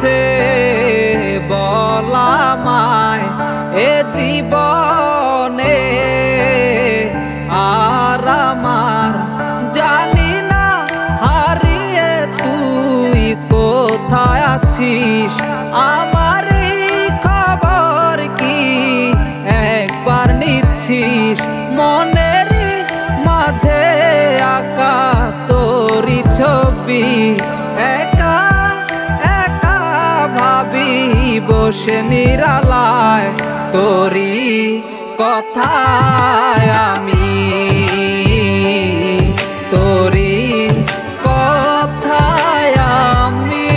আছে বলা মায় এ জীবনে আর আমার জানি না হারিয়ে তুই কোথায় আছিস আমার খবর কি একবার নিচ্ছিস মনের মাঝে আঁকা তোরি ছবি একা একা ভাবি বসে নিরালায় তোরি কথায় আমি তোরি কথায় আমি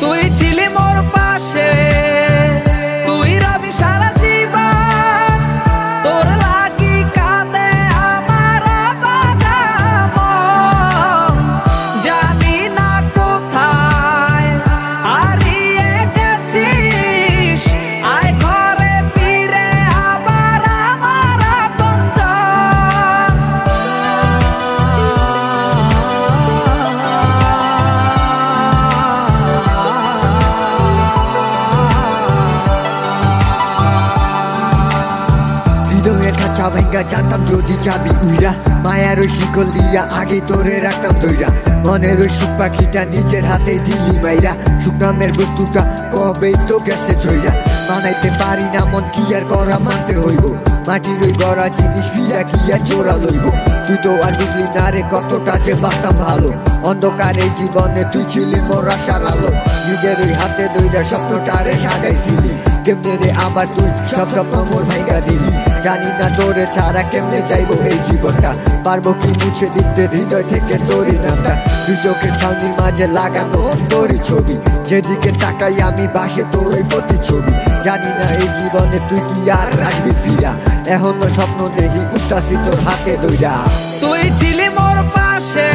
তুই ছিলি মোর পাশে তুই রবি সারা জীবন তোর লাগি কাঁদে আমার মন জানি না কোথায় হারিয়ে গেছিস আয় ঘরে ফিরে আবার আমার আপনজন হৃদয়ের খাঁচা ভাঙ্গা জানতাম যদি যাবি উইরা মায়ার ওই শিকল দিয়া আগে তোরে রাখতাম দইরা মনের ওই সুখ পাখিটা নিজের হাতে দিলি মাইরা সুখ নামের বস্তুটা কবেই তো গেছে চইরা মানাইতে পারি না মন কি আর করা মানতে হইব মাটির ওই গড়া জিনিস ফিরা কি আর জোড়া লইব তুই তো আর বুঝলি না রে কতটা যে বাতাম ভালো অন্ধকার এই জীবনে তুই ছিলি মোর আশার আলো নিজের ওই হাতে দইরা স্বপ্নটারে সাজাইছিলি কেমনে রে আবার তুই সব স্বপ্ন মোর ভাইগা দিলি জানি না তোরে ছাড়া কেমনে যাইবো এই জীবনটা পারবো কি মুছে দিতে হৃদয় থেকে তোরই নামটা তুই চোখের ছাউনির মাঝে লাগানো তোরই ছবি যেদিকে তাকাই আমি বাসে তোর ওই প্রতি ছবি জানি না এই জীবনে তুই কি আর রাখবি ফিরা এখনো স্বপ্ন দেখি উঠতাছি তোর হাতে দইরা তুই ছিলি মোর পাশে